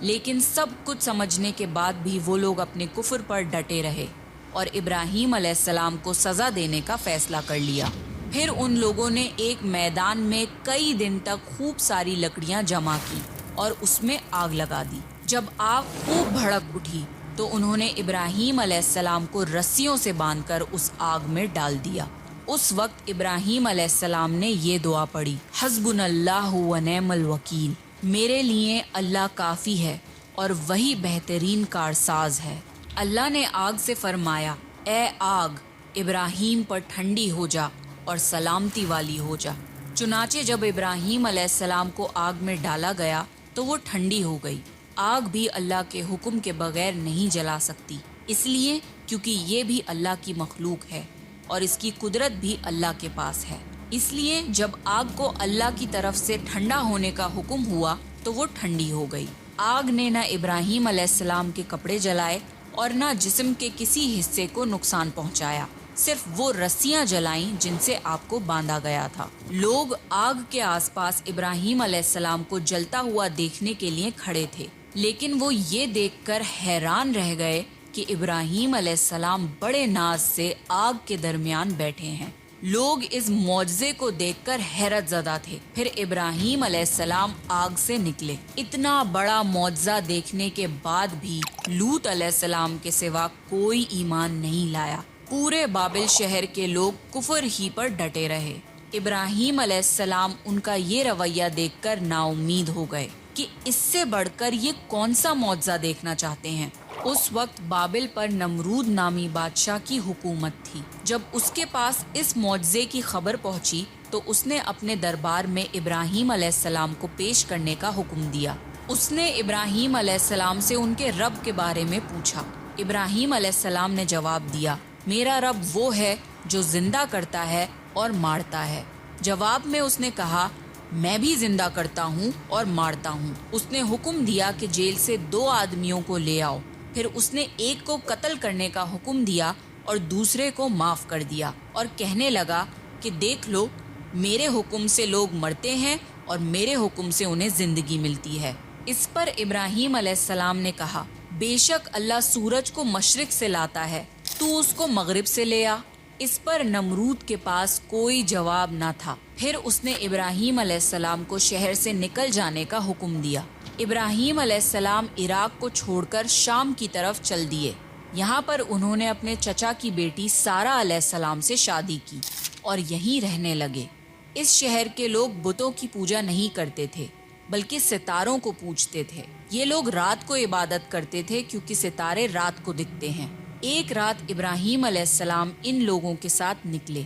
لیکن سب کچھ سمجھنے کے بعد بھی وہ لوگ اپنے کفر پر ڈٹے رہے اور ابراہیم علیہ السلام کو سزا دینے کا فیصلہ کر لیا۔ پھر ان لوگوں نے ایک میدان میں کئی دن تک خوب ساری لکڑیاں جمع کی اور اس میں آگ لگا دی۔ جب آگ خوب بھڑک اٹھی تو انہوں نے ابراہیم علیہ السلام کو رسیوں سے باندھ کر اس آگ میں ڈال دیا۔ اس وقت ابراہیم علیہ السلام نے یہ دعا پڑھی، حسبنا اللہ و نعم الوکیل، میرے لیے اللہ کافی ہے اور وہی بہترین کارساز ہے۔ اللہ نے آگ سے فرمایا، اے آگ ابراہیم پر ٹھنڈی ہو جا اور سلامتی والی ہو جا۔ چنانچہ جب ابراہیم علیہ السلام کو آگ میں ڈالا گیا تو وہ ٹھنڈی ہو گئی۔ آگ بھی اللہ کے حکم کے بغیر نہیں جلا سکتی، اس لیے کیونکہ یہ بھی اللہ کی مخلوق ہے اور اس کی قدرت بھی اللہ کے پاس ہے۔ اس لیے جب آگ کو اللہ کی طرف سے ٹھنڈا ہونے کا حکم ہوا تو وہ ٹھنڈی ہو گئی۔ آگ نے نہ ابراہیم علیہ السلام کے کپڑے جلائے اور نہ جسم کے کسی حصے کو نقصان پہنچایا، صرف وہ رسیاں جلائیں جن سے آپ کو باندھا گیا تھا۔ لوگ آگ کے آس پاس ابراہیم علیہ السلام کو جلتا ہوا دیکھنے کے لیے کھڑے تھے، لیکن وہ یہ دیکھ کر حیران رہ گئے کہ ابراہیم علیہ السلام بڑے ناز سے آگ کے درمیان بیٹھے ہیں۔ لوگ اس معجزے کو دیکھ کر حیرت زدہ تھے۔ پھر ابراہیم علیہ السلام آگ سے نکلے۔ اتنا بڑا معجزہ دیکھنے کے بعد بھی لوط علیہ السلام کے سوا کوئی ایمان نہیں لایا۔ پورے بابل شہر کے لوگ کفر ہی پر ڈٹے رہے۔ ابراہیم علیہ السلام ان کا یہ رویہ دیکھ کر نا امید ہو گئے کہ اس سے بڑھ کر یہ کون سا معجزہ دیکھنا چاہتے ہیں۔ اس وقت بابل پر نمرود نامی بادشاہ کی حکومت تھی۔ جب اس کے پاس اس معجزے کی خبر پہنچی تو اس نے اپنے دربار میں ابراہیم علیہ السلام کو پیش کرنے کا حکم دیا۔ اس نے ابراہیم علیہ السلام سے ان کے رب کے بارے میں پوچھا۔ ابراہیم علیہ السلام نے جواب دیا، میرا رب وہ ہے جو زندہ کرتا ہے اور مارتا ہے۔ جواب میں اس نے کہا، میں بھی زندہ کرتا ہوں اور مارتا ہوں۔ اس نے حکم دیا کہ جیل سے 2 آدمیوں کو لے آؤ۔ پھر اس نے ایک کو قتل کرنے کا حکم دیا اور دوسرے کو معاف کر دیا اور کہنے لگا کہ دیکھ لو، میرے حکم سے لوگ مرتے ہیں اور میرے حکم سے انہیں زندگی ملتی ہے۔ اس پر ابراہیم علیہ السلام نے کہا، بے شک اللہ سورج کو مشرق سے لاتا ہے، تو اس کو مغرب سے لے آ۔ اس پر نمرود کے پاس کوئی جواب نہ تھا۔ پھر اس نے ابراہیم علیہ السلام کو شہر سے نکل جانے کا حکم دیا۔ ابراہیم علیہ السلام عراق کو چھوڑ کر شام کی طرف چل دیے۔ یہاں پر انہوں نے اپنے چچا کی بیٹی سارہ علیہ السلام سے شادی کی اور یہیں رہنے لگے۔ اس شہر کے لوگ بتوں کی پوجا نہیں کرتے تھے بلکہ ستاروں کو پوجتے تھے۔ یہ لوگ رات کو عبادت کرتے تھے کیونکہ ستارے رات کو دکھتے ہیں۔ ایک رات ابراہیم علیہ السلام ان لوگوں کے ساتھ نکلے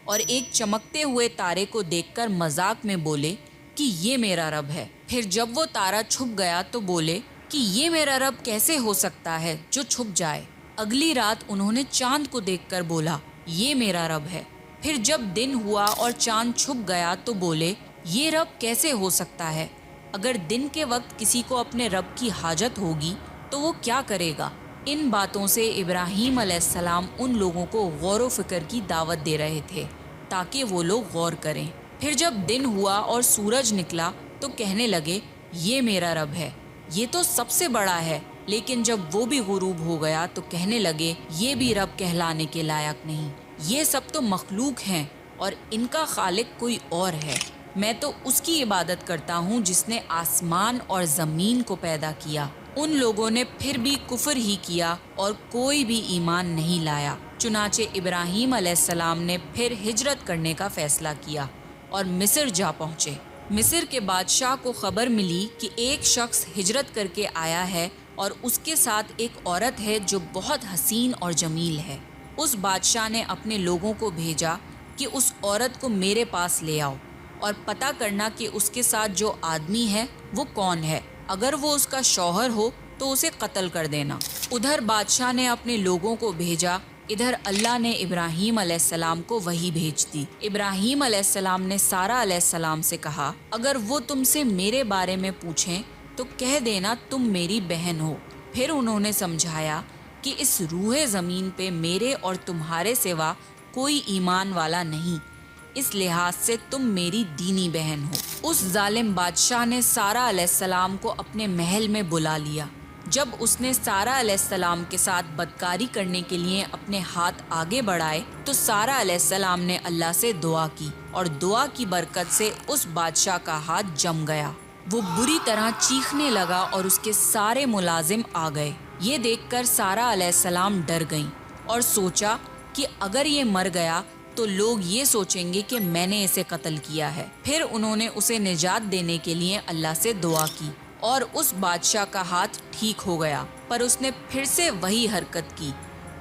اور ایک چمکتے ہوئے تارے کو دیکھ کر مذاق میں بولے کہ یہ میرا رب ہے۔ پھر جب وہ تارا چھپ گیا تو بولے کہ یہ میرا رب کیسے ہو سکتا ہے جو چھپ جائے۔ اگلی رات انہوں نے چاند کو دیکھ کر بولا، یہ میرا رب ہے۔ پھر جب دن ہوا اور چاند چھپ گیا تو بولے، یہ رب کیسے ہو سکتا ہے؟ اگر دن کے وقت کسی کو اپنے رب کی حاجت ہوگی تو وہ کیا کرے گا؟ ان باتوں سے ابراہیم علیہ السلام ان لوگوں کو غور و فکر کی دعوت دے رہے تھے تاکہ وہ لوگ غور کریں۔ پھر جب دن ہوا اور سورج نکلا تو کہنے لگے، یہ میرا رب ہے، یہ تو سب سے بڑا ہے۔ لیکن جب وہ بھی غروب ہو گیا تو کہنے لگے، یہ بھی رب کہلانے کے لائق نہیں، یہ سب تو مخلوق ہیں اور ان کا خالق کوئی اور ہے۔ میں تو اس کی عبادت کرتا ہوں جس نے آسمان اور زمین کو پیدا کیا۔ ان لوگوں نے پھر بھی کفر ہی کیا اور کوئی بھی ایمان نہیں لایا۔ چنانچہ ابراہیم علیہ السلام نے پھر ہجرت کرنے کا فیصلہ کیا اور مصر جا پہنچے۔ مصر کے بادشاہ کو خبر ملی کہ ایک شخص ہجرت کر کے آیا ہے اور اس کے ساتھ ایک عورت ہے جو بہت حسین اور جمیل ہے۔ اس بادشاہ نے اپنے لوگوں کو بھیجا کہ اس عورت کو میرے پاس لے آؤ اور پتہ کرنا کہ اس کے ساتھ جو آدمی ہے وہ کون ہے۔ اگر وہ اس کا شوہر ہو تو اسے قتل کر دینا۔ ادھر بادشاہ نے اپنے لوگوں کو بھیجا، ادھر اللہ نے ابراہیم علیہ السلام کو وحی بھیج دی۔ ابراہیم علیہ السلام نے سارہ علیہ السلام سے کہا، اگر وہ تم سے میرے بارے میں پوچھیں تو کہہ دینا تم میری بہن ہو۔ پھر انہوں نے سمجھایا کہ اس روح زمین پہ میرے اور تمہارے سوا کوئی ایمان والا نہیں، اس لحاظ سے تم میری دینی بہن ہو۔ اس ظالم بادشاہ نے سارہ علیہ السلام کو اپنے محل میں بلا لیا۔ جب اس نے سارہ علیہ السلام کے ساتھ بدکاری کرنے کے لیے اپنے ہاتھ آگے بڑھائے تو سارہ علیہ السلام نے اللہ سے دعا کی اور دعا کی برکت سے اس بادشاہ کا ہاتھ جم گیا۔ وہ بری طرح چیخنے لگا اور اس کے سارے ملازم آ گئے۔ یہ دیکھ کر سارہ علیہ السلام ڈر گئیں اور سوچا کہ اگر یہ مر گیا تو لوگ یہ سوچیں گے کہ میں نے اسے قتل کیا ہے۔ پھر انہوں نے اسے نجات دینے کے لیے اللہ سے دعا کی اور اس بادشاہ کا ہاتھ ٹھیک ہو گیا، پر اس نے پھر سے وہی حرکت کی،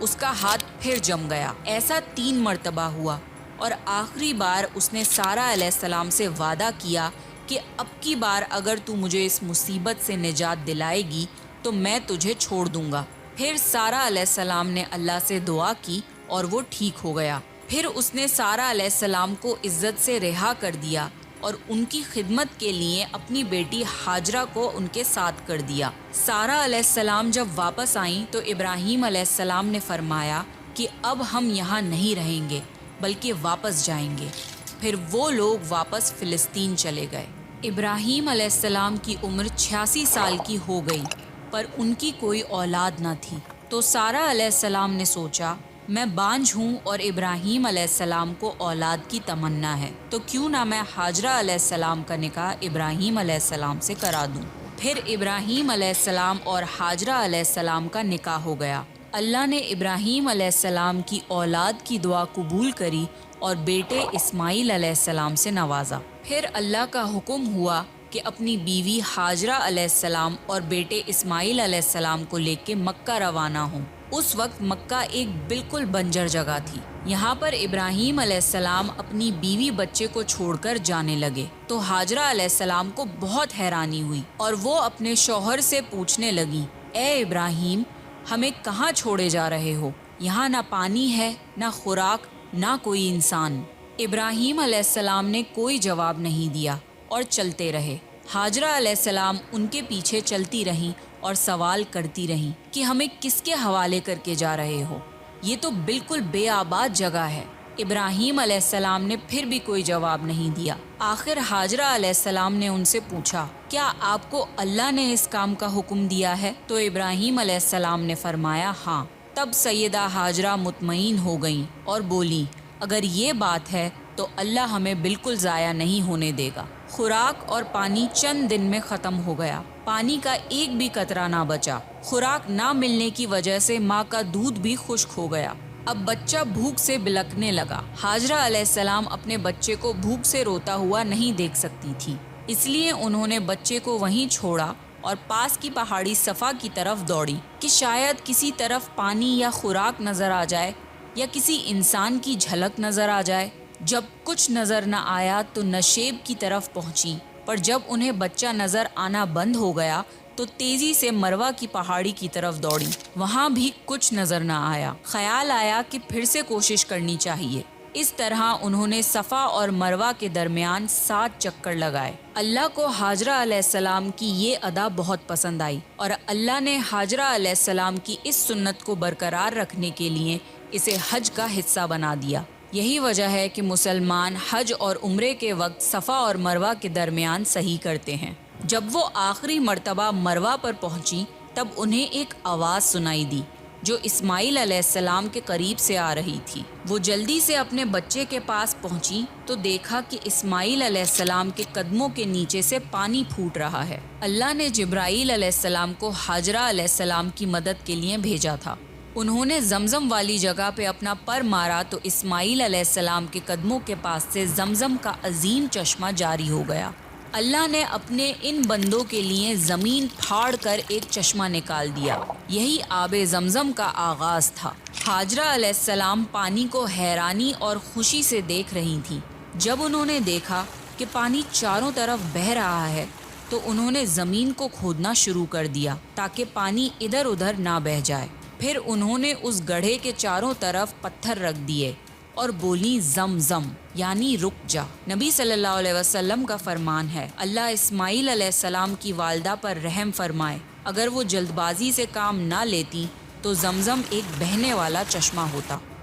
اس کا ہاتھ پھر جم گیا۔ ایسا 3 مرتبہ ہوا اور آخری بار اس نے سارہ علیہ السلام سے وعدہ کیا کہ اب کی بار اگر تو مجھے اس مصیبت سے نجات دلائے گی تو میں تجھے چھوڑ دوں گا۔ پھر سارہ علیہ السلام نے اللہ سے دعا کی اور وہ ٹھیک ہو گیا۔ پھر اس نے سارہ علیہ السلام کو عزت سے رہا کر دیا اور ان کی خدمت کے لیے اپنی بیٹی ہاجرہ کو ان کے ساتھ کر دیا۔ سارہ علیہ السلام جب واپس آئیں تو ابراہیم علیہ السلام نے فرمایا کہ اب ہم یہاں نہیں رہیں گے بلکہ واپس جائیں گے۔ پھر وہ لوگ واپس فلسطین چلے گئے۔ ابراہیم علیہ السلام کی عمر 86 سال کی ہو گئی، پر ان کی کوئی اولاد نہ تھی۔ تو سارہ علیہ السلام نے سوچا میں بانجھ ہوں اور ابراہیم علیہ السلام کو اولاد کی تمنا ہے، تو کیوں نہ میں ہاجرہ علیہ السلام کا نکاح ابراہیم علیہ السلام سے کرا دوں۔ پھر ابراہیم علیہ السلام اور ہاجرہ علیہ السلام کا نکاح ہو گیا۔ اللہ نے ابراہیم علیہ السلام کی اولاد کی دعا قبول کری اور بیٹے اسماعیل علیہ السلام سے نوازا۔ پھر اللہ کا حکم ہوا کہ اپنی بیوی ہاجرہ علیہ السلام اور بیٹے اسماعیل علیہ السلام کو لے کے مکہ روانہ ہوں۔ اس وقت مکہ ایک بالکل بنجر جگہ تھی۔ یہاں پر ابراہیم علیہ السلام اپنی بیوی بچے کو چھوڑ کر جانے لگے تو ہاجرہ علیہ السلام کو بہت حیرانی ہوئی اور وہ اپنے شوہر سے پوچھنے لگی، اے ابراہیم، ہمیں کہاں چھوڑے جا رہے ہو؟ یہاں نہ پانی ہے، نہ خوراک، نہ کوئی انسان۔ ابراہیم علیہ السلام نے کوئی جواب نہیں دیا اور چلتے رہے۔ ہاجرہ علیہ السلام ان کے پیچھے چلتی رہیں اور سوال کرتی رہیں کہ ہمیں کس کے حوالے کر کے جا رہے ہو؟ یہ تو بالکل بے آباد جگہ ہے۔ ابراہیم علیہ السلام نے پھر بھی کوئی جواب نہیں دیا۔ آخر ہاجرہ علیہ السلام نے ان سے پوچھا، کیا آپ کو اللہ نے اس کام کا حکم دیا ہے؟ تو ابراہیم علیہ السلام نے فرمایا، ہاں۔ تب سیدہ ہاجرہ مطمئن ہو گئیں اور بولی، اگر یہ بات ہے تو اللہ ہمیں بالکل ضائع نہیں ہونے دے گا۔ خوراک اور پانی چند دن میں ختم ہو گیا۔ پانی کا ایک بھی قطرہ نہ بچا۔ خوراک نہ ملنے کی وجہ سے ماں کا دودھ بھی خشک ہو گیا۔ اب بچہ بھوک سے بلکنے لگا۔ ہاجرہ علیہ السلام اپنے بچے کو بھوک سے روتا ہوا نہیں دیکھ سکتی تھی، اس لیے انہوں نے بچے کو وہیں چھوڑا اور پاس کی پہاڑی صفا کی طرف دوڑی کہ شاید کسی طرف پانی یا خوراک نظر آ جائے یا کسی انسان کی جھلک نظر آ جائے۔ جب کچھ نظر نہ آیا تو نشیب کی طرف پہنچی، پر جب انہیں بچہ نظر آنا بند ہو گیا تو تیزی سے مروہ کی پہاڑی کی طرف دوڑی۔ وہاں بھی کچھ نظر نہ آیا۔ خیال آیا کہ پھر سے کوشش کرنی چاہیے۔ اس طرح انہوں نے صفا اور مروہ کے درمیان 7 چکر لگائے۔ اللہ کو ہاجرہ علیہ السلام کی یہ ادا بہت پسند آئی اور اللہ نے ہاجرہ علیہ السلام کی اس سنت کو برقرار رکھنے کے لیے اسے حج کا حصہ بنا دیا۔ یہی وجہ ہے کہ مسلمان حج اور عمرے کے وقت صفا اور مروہ کے درمیان صحیح کرتے ہیں۔ جب وہ آخری مرتبہ مروہ پر پہنچی تب انہیں ایک آواز سنائی دی جو اسماعیل علیہ السلام کے قریب سے آ رہی تھی۔ وہ جلدی سے اپنے بچے کے پاس پہنچی تو دیکھا کہ اسماعیل علیہ السلام کے قدموں کے نیچے سے پانی پھوٹ رہا ہے۔ اللہ نے جبرائیل علیہ السلام کو ہاجرہ علیہ السلام کی مدد کے لیے بھیجا تھا۔ انہوں نے زمزم والی جگہ پہ اپنا پر مارا تو اسماعیل علیہ السلام کے قدموں کے پاس سے زمزم کا عظیم چشمہ جاری ہو گیا۔ اللہ نے اپنے ان بندوں کے لیے زمین پھاڑ کر ایک چشمہ نکال دیا۔ یہی آب زمزم کا آغاز تھا۔ ہاجرہ علیہ السلام پانی کو حیرانی اور خوشی سے دیکھ رہی تھیں۔ جب انہوں نے دیکھا کہ پانی چاروں طرف بہہ رہا ہے تو انہوں نے زمین کو کھودنا شروع کر دیا تاکہ پانی ادھر ادھر نہ بہہ جائے۔ پھر انہوں نے اس گڑھے کے چاروں طرف پتھر رکھ دیے اور بولی، زم زم، یعنی رک جا۔ نبی صلی اللہ علیہ وسلم کا فرمان ہے، اللہ اسماعیل علیہ السلام کی والدہ پر رحم فرمائے، اگر وہ جلد بازی سے کام نہ لیتی تو زمزم ایک بہنے والا چشمہ ہوتا۔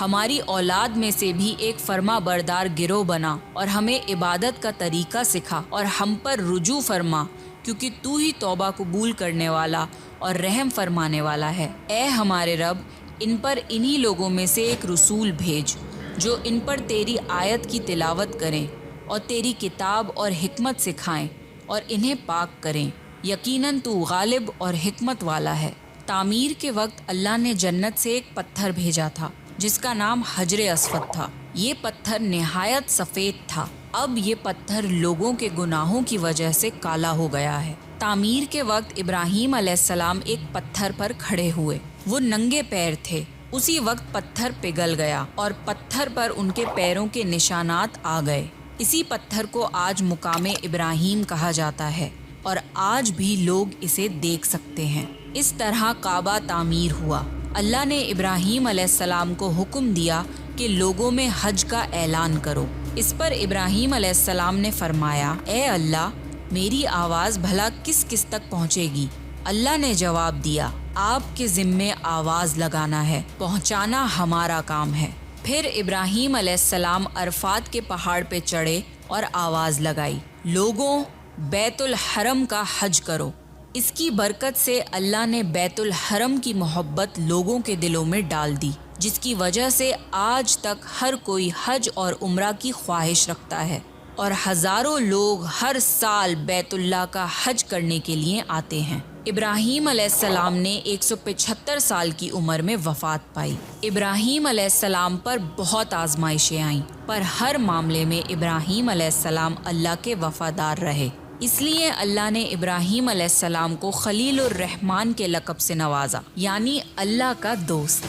ہماری اولاد میں سے بھی ایک فرما بردار گروہ بنا اور ہمیں عبادت کا طریقہ سکھا اور ہم پر رجوع فرما، کیونکہ تو ہی توبہ قبول کرنے والا اور رحم فرمانے والا ہے۔ اے ہمارے رب، ان پر انہی لوگوں میں سے ایک رسول بھیج جو ان پر تیری آیت کی تلاوت کریں اور تیری کتاب اور حکمت سکھائیں اور انہیں پاک کریں، یقیناً تو غالب اور حکمت والا ہے۔ تعمیر کے وقت اللہ نے جنت سے ایک پتھر بھیجا تھا جس کا نام حجر اسود تھا۔ یہ پتھر نہایت سفید تھا۔ اب یہ پتھر لوگوں کے گناہوں کی وجہ سے کالا ہو گیا ہے۔ تعمیر کے وقت ابراہیم علیہ السلام ایک پتھر پر کھڑے ہوئے۔ وہ ننگے پیر تھے۔ اسی وقت پتھر پگھل گیا اور پتھر پر ان کے پیروں کے نشانات آ گئے۔ اسی پتھر کو آج مقام ابراہیم کہا جاتا ہے اور آج بھی لوگ اسے دیکھ سکتے ہیں۔ اس طرح کعبہ تعمیر ہوا۔ اللہ نے ابراہیم علیہ السلام کو حکم دیا کہ لوگوں میں حج کا اعلان کرو۔ اس پر ابراہیم علیہ السلام نے فرمایا، اے اللہ، میری آواز بھلا کس کس تک پہنچے گی؟ اللہ نے جواب دیا، آپ کے ذمے آواز لگانا ہے، پہنچانا ہمارا کام ہے۔ پھر ابراہیم علیہ السلام عرفات کے پہاڑ پہ چڑھے اور آواز لگائی، لوگوں، بیت الحرم کا حج کرو۔ اس کی برکت سے اللہ نے بیت الحرم کی محبت لوگوں کے دلوں میں ڈال دی، جس کی وجہ سے آج تک ہر کوئی حج اور عمرہ کی خواہش رکھتا ہے اور ہزاروں لوگ ہر سال بیت اللہ کا حج کرنے کے لیے آتے ہیں۔ ابراہیم علیہ السلام نے 175 سال کی عمر میں وفات پائی۔ ابراہیم علیہ السلام پر بہت آزمائشیں آئیں، پر ہر معاملے میں ابراہیم علیہ السلام اللہ کے وفادار رہے۔ اس لیے اللہ نے ابراہیم علیہ السلام کو خلیل الرحمن کے لقب سے نوازا، یعنی اللہ کا دوست۔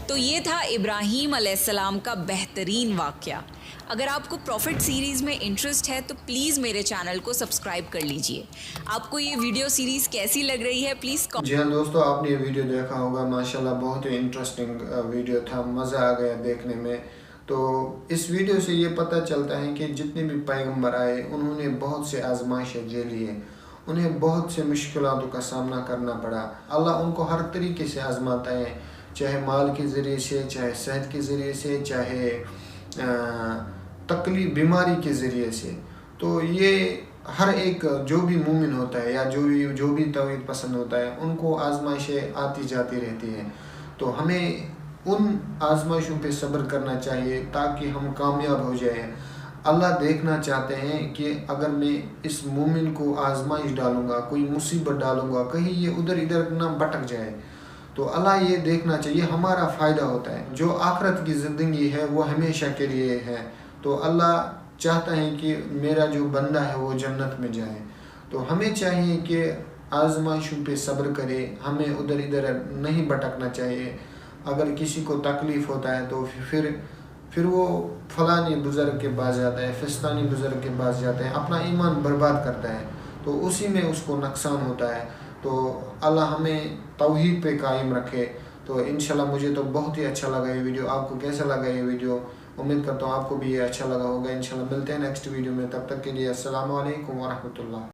تو یہ تھا ابراہیم علیہ السلام کا بہترین واقعہ۔ اگر آپ کو پروفٹ سیریز میں انٹرسٹ ہے تو پلیز میرے چینل کو سبسکرائب کر لیجئے۔ آپ کو یہ ویڈیو سیریز کیسی لگ رہی ہے پلیز جی ہاں دوستو، آپ نے یہ ویڈیو دیکھا ہوگا، ماشاءاللہ بہت ہی انٹرسٹنگ ویڈیو تھا، مزہ آ گیا دیکھنے میں۔ تو اس ویڈیو سے یہ پتہ چلتا ہے کہ جتنے بھی پیغمبر آئے انہوں نے بہت سے آزمائشیں جھیلی ہیں، انہیں بہت سے مشکلاتوں کا سامنا کرنا پڑا۔ اللہ ان کو ہر طریقے سے آزماتا ہے، چاہے مال کے ذریعے سے، چاہے صحت کے ذریعے سے، چاہے تکلیف بیماری کے ذریعے سے۔ تو یہ ہر ایک جو بھی مومن ہوتا ہے یا جو بھی توحید پسند ہوتا ہے، ان کو آزمائشیں آتی جاتی رہتی ہیں۔ تو ہمیں ان آزمائشوں پہ صبر کرنا چاہیے تاکہ ہم کامیاب ہو جائیں۔ اللہ دیکھنا چاہتے ہیں کہ اگر میں اس مومن کو آزمائش ڈالوں گا، کوئی مصیبت ڈالوں گا، کہیں یہ ادھر ادھر نہ بھٹک جائے، تو اللہ یہ دیکھنا چاہیے، ہمارا فائدہ ہوتا ہے۔ جو آخرت کی زندگی ہے وہ ہمیشہ کے لیے ہے، تو اللہ چاہتا ہے کہ میرا جو بندہ ہے وہ جنت میں جائے۔ تو ہمیں چاہیے کہ آزمائشوں پہ صبر کرے، ہمیں ادھر ادھر نہیں بھٹکنا چاہیے۔ اگر کسی کو تکلیف ہوتا ہے تو پھر وہ فلانی بزرگ کے پاس جاتا ہے، فستانی بزرگ کے پاس جاتا ہے، اپنا ایمان برباد کرتا ہے، تو اسی میں اس کو نقصان ہوتا ہے۔ تو اللہ ہمیں توحید پہ قائم رکھے۔ تو انشاءاللہ مجھے تو بہت ہی اچھا لگا یہ ویڈیو۔ آپ کو کیسا لگا یہ ویڈیو؟ امید کرتا ہوں آپ کو بھی یہ اچھا لگا ہوگا۔ انشاءاللہ ملتے ہیں نیکسٹ ویڈیو میں، تب تک کے لیے السلام علیکم ورحمۃ اللہ۔